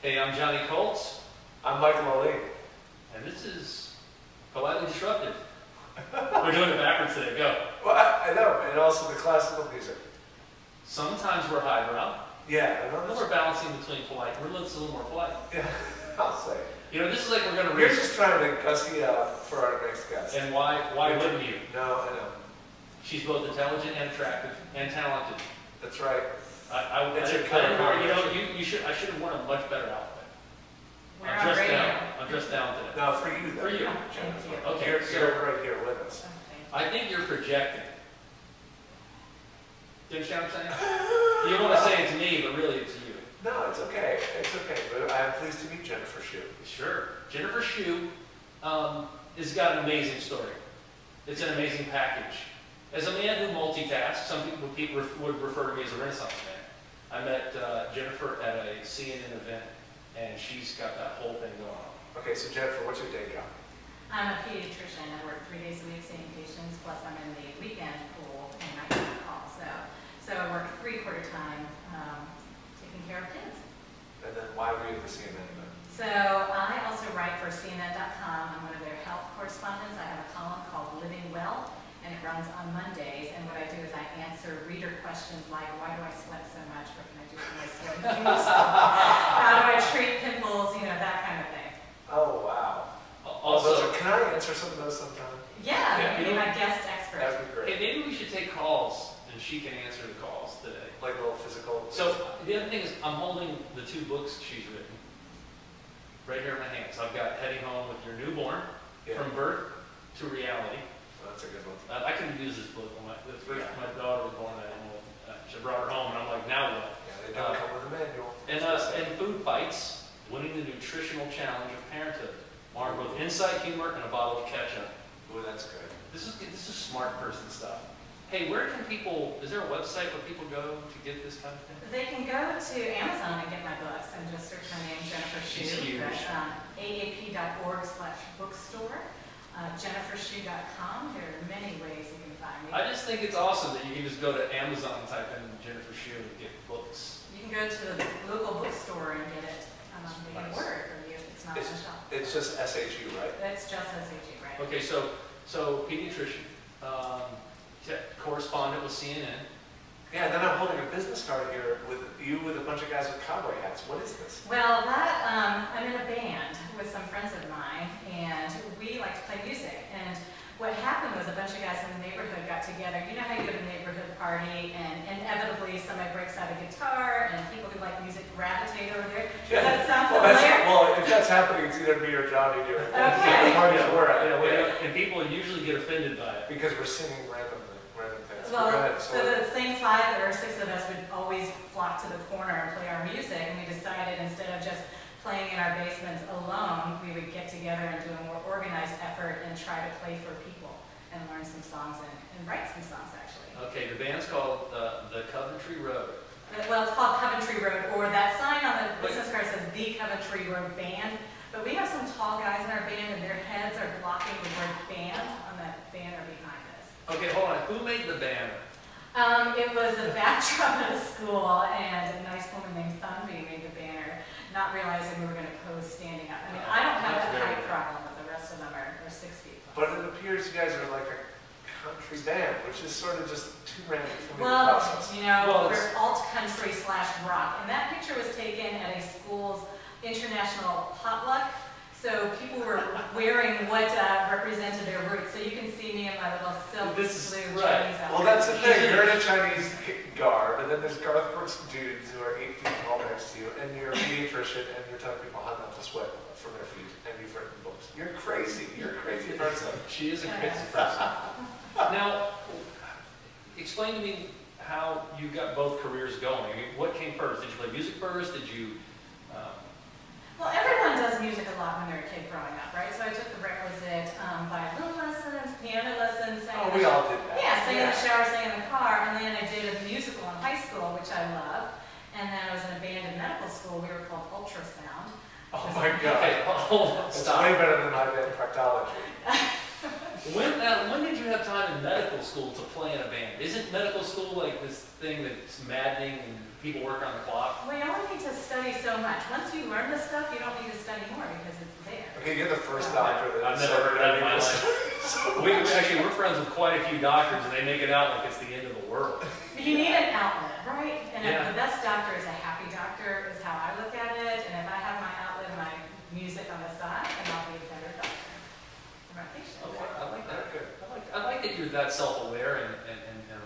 Hey, I'm Johnny Colt. I'm Ouweleen. And this is Politely Disruptive. We're doing it backwards today. Go. Well, I know, and also the classical music. Sometimes we're highbrow. Yeah, I know. And we're balancing between polite. We're a little more polite. Yeah, I'll say. You know, this is like we're going to You're just trying to gussy up for our next guest. And why wouldn't you? No, I know. She's both intelligent and attractive and talented. That's right. I should have worn a much better outfit. I'm dressed down today. No, for you, though. For you. Okay, you're right here with us. I think you're projecting. Do you understand what I'm saying? You don't want to say it to me, but really it's you. No, it's okay. It's okay. But I'm pleased to meet Jennifer Shue. Sure. Jennifer Shue has got an amazing story. It's an amazing package. As a man who multitasks, some people would refer to me as a Renaissance man. I met Jennifer at a CNN event, and she's got that whole thing going on. Okay, so Jennifer, what's your day job? I'm a pediatrician. I work 3 days a week seeing patients, plus I'm in the weekend pool and night call. So I work 3/4 time taking care of kids. And then why were you at the CNN event? So I also write for CNN.com. I'm one of their health correspondents. I have a column called Living Well, and it runs on Mondays. And what I do is I answer reader questions like, why do I sweat so much? What can I do for my sweat? How do I treat pimples? You know, that kind of thing. Oh, wow. Also, can I answer some of those sometime? Yeah, you're my guest expert. That would be great. hey, maybe we should take calls, and she can answer the calls today. Like a little physical. So the other thing is, I'm holding the 2 books she's written right here in my hands. I've got Heading Home with Your Newborn, From Birth to Reality. Well, that's a good one. I couldn't use this book when my daughter was born. I brought her home, and I'm like, now what? Yeah, they don't come with a manual. And Food Fights, Winning the Nutritional Challenge of Parenthood. Armed with insight, humor, and a bottle of ketchup. Ooh, that's good. This is smart person stuff. Hey, where can people? Is there a website where people go to get this kind of thing? They can go to Amazon and get my books and just search my name, Jennifer Shue. She's huge. That's aap.org/bookstore. JenniferShue.com. There are many ways you can find me. I just think it's awesome that you can just go to Amazon and type in Jennifer Shue and get books. You can go to the local bookstore and get it. They can order it for you if it's not in the shop. It's just SHU, right? That's just SAG, right? Okay, so pediatrician, correspondent with CNN. Yeah, and then I'm holding a business card here with you with a bunch of guys with cowboy hats. What is this? Well, I'm in a band with some friends of mine, and we like to play music. And what happened was a bunch of guys in the neighborhood got together. You know how you go to a neighborhood party, and inevitably somebody breaks out a guitar, and people who like music gravitate over there. Does that sound familiar? Well, if that's happening, it's either me or Johnny doing it. Okay. The parties we're at. And people usually get offended by it. Because we're singing random things. Well, go ahead, so the same 5 or 6 of us would always flock to the corner and play our music, and we decided instead of just playing in our basements alone, we would get together and do a more organized effort and try to play for people and learn some songs and write some songs, actually. Okay, the band's called the Coventry Road. Well, it's called Coventry Road, or that sign on the business card says the Coventry Road Band, but we have some tall guys in our band and their heads are blocking the word band on that banner behind us. Okay, hold on. Who made the banner? It was a backdrop at a school, and a nice woman named Thunby made the banner, not realizing we were going to pose standing up. I mean, I don't have that height problem, but the rest of them are 6 feet plus. But it appears you guys are like a country band, which is sort of just too random for me to Well, process. you know, we're alt-country/rock, and that picture was taken at a school's international potluck. So people were wearing what represented their roots. So you can see me in my little silk blue Chinese outfit. Well, that's the thing. You're in a Chinese garb, and then there's Garth Brooks dudes who are 8 feet tall next to you, and you're a pediatrician, and you're telling people how not to sweat from their feet, and you've written books. You're crazy. You're a crazy person. She is a crazy person. Now, explain to me how you got both careers going. I mean, what came first? Did you play music first? Did you... Well, everyone does music a lot when they're a kid growing up, right? So I took the requisite violin lessons, piano lessons. We all did that. Yeah, sang in the shower, sang in the car, and then I did a musical in high school, which I love. And then I was in a band in medical school. We were called Ultrasound. Oh my God. Okay, hold on. It's way better than my band, Proctology. When did you have time in medical school to play in a band? Isn't medical school like this thing that's maddening and people work on the clock? Well, you only need to study so much. Once you learn the stuff, you don't need to study more because it's there. Okay, you're the first doctor that I've never heard that in my life. We're friends with quite a few doctors, and they make it out like it's the end of the world. But you need an outlet, right? And Yeah. the best doctor is a happy doctor, is how I look at it. And if I have my outlet, my music on the side, then I'll be a better doctor for my patients. Oh, I like that. Good. I like that you're that self-aware and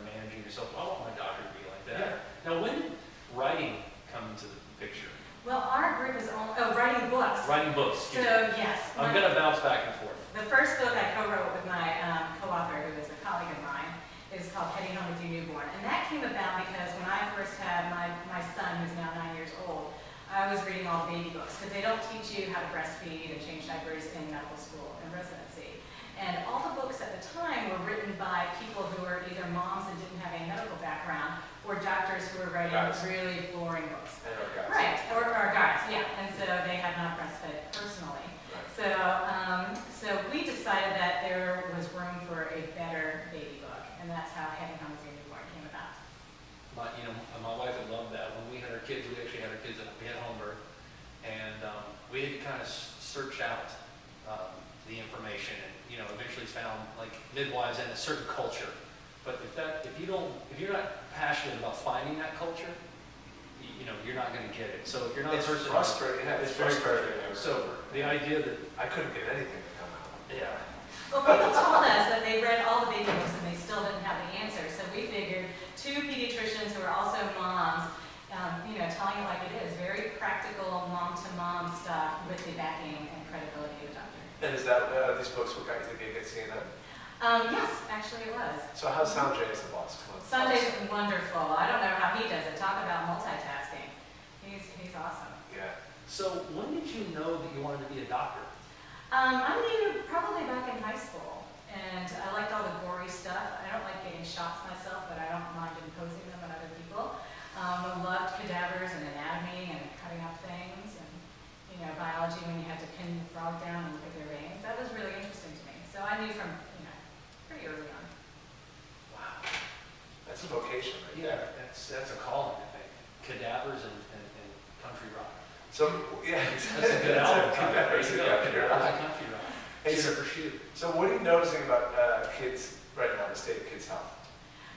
managing yourself. I want my doctor to be like that. Yeah. Now, when did writing come into the picture? Well, our group is on writing books. Writing books. So, yes. I'm going to bounce back and forth. The first book I co-wrote with my co-author, who is a colleague of mine, is called Heading Home with Your Newborn. And that came about because when I first had my son, who's now 9 years old, I was reading all baby books because they don't teach you how to breastfeed and change diapers in medical school and residency. And all the books at the time were written by people who were either moms that didn't have any medical background or doctors who were writing really boring books. And our guys. Right, or guys, yeah. And so they had not breastfed personally. Right. So we decided that there was room for a better baby book, and that's how Heading Home with Your Newborn came about. My wife would love that. When we had our kids, we actually had our kids, we had home birth, and we had to kind of search out the information, and eventually found like midwives in a certain culture. But if you're not passionate about finding that culture, you're not going to get it. So if you're not It's a person, frustrating. Yeah, it's very frustrating. frustrating. So the idea that I couldn't get anything to come out. yeah. Well, people told us that they read all the baby books and they still didn't have the answer. So we figured two pediatricians who are also moms, telling it like it is, very practical mom-to-mom stuff with the backing and credibility of the doctor. And is that these books what got you the gig at CNN? Yes, actually it was. So how's Sanjay as the boss? Sunday's wonderful. I don't know how he does it. Talk about multitasking. He's awesome. Yeah. So when did you know that you wanted to be a doctor? I knew probably back in high school, and I liked all the gory stuff. I don't like getting shots myself, but I don't mind imposing them on other people. I loved cadavers and anatomy and cutting up things, and biology when you had to pin the frog down and look at their veins. That was really interesting to me. So I knew from pretty early on. Wow. That's a vocation, right? Yeah, that's a calling, I think. Cadavers and country rock. So yeah, That's a good album. Cadavers and country rock. Country rock. Hey, Shoot or shoot. So what are you noticing about kids right now, the state of kids' health?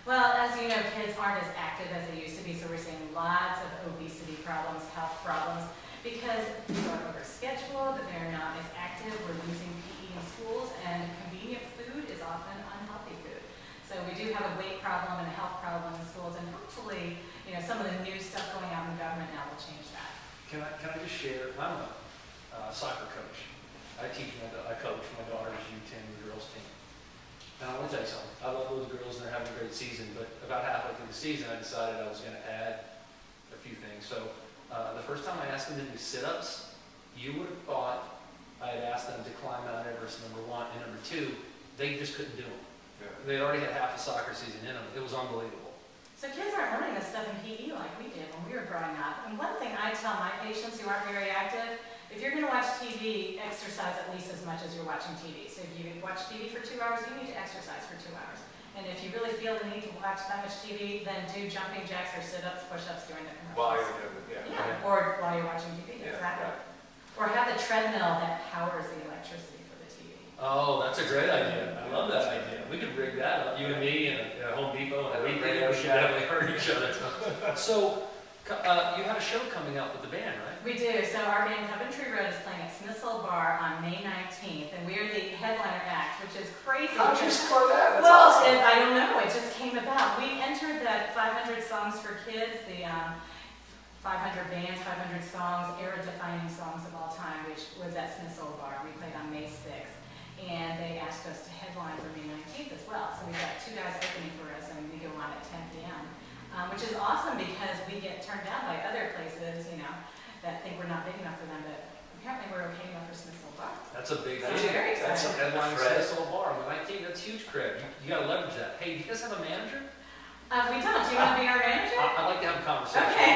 Well, as you know, kids aren't as active as they used to be, so we're seeing lots of obesity problems, health problems, because people are overscheduled, they're not as active, we're losing PE in schools, and convenient food is often unhealthy food. So we do have a weight problem and a health problem in schools, and hopefully, some of the new stuff going out in the government now will change that. Can I just share? I'm a soccer coach. I coach my daughter's U10 girls team. And I want to tell you something. I love those girls and they're having a great season, but about halfway through the season, I decided I was going to add a few things. So the first time I asked them to do sit-ups, you would have thought I had asked them to climb Mount Everest, number one, and number two, they just couldn't do them. Yeah. They already had half the soccer season in them. It was unbelievable. So kids aren't learning this stuff in PE like we did when we were growing up. And one thing I tell my patients who aren't very active, if you're going to watch TV, exercise at least as much as you're watching TV. So if you watch TV for 2 hours, you need to exercise for 2 hours. And if you really feel the need to watch that much TV, then do jumping jacks or sit-ups, push-ups during the While commercials. you're Yeah, or while you're watching TV, exactly. Or have the treadmill that powers the electricity for the TV. Oh, that's a great idea. I love that idea. We could rig that up, you and me and Home Depot and we should definitely hurt each other. So you have a show coming up with the band, right? We do. So our band Coventry Road is playing at Smithsonian Bar on May 19th, and we're the headliner act, which is crazy. How'd you score that? That's Well, awesome. I don't know. It just came about. We entered that 500 Songs for Kids, the 500 bands, 500 songs, era-defining songs of all time, which was at Smithsonian Bar. We played on May 6th, and they asked us to headline for May 19th as well. So we got 2 guys opening for us, and we go on at 10 p.m., which is awesome because we get turned down by other places, that think we're not big enough for them, but apparently we're okay enough for Smithsonian Bar. That's a big So deal. very That's a exciting. headline Cred. Smithsonian Bar. On the 19th, that's huge cred. You got to leverage that. Hey, do you guys have a manager? We don't. Do you want to be our manager? I'd like to have a conversation. Okay.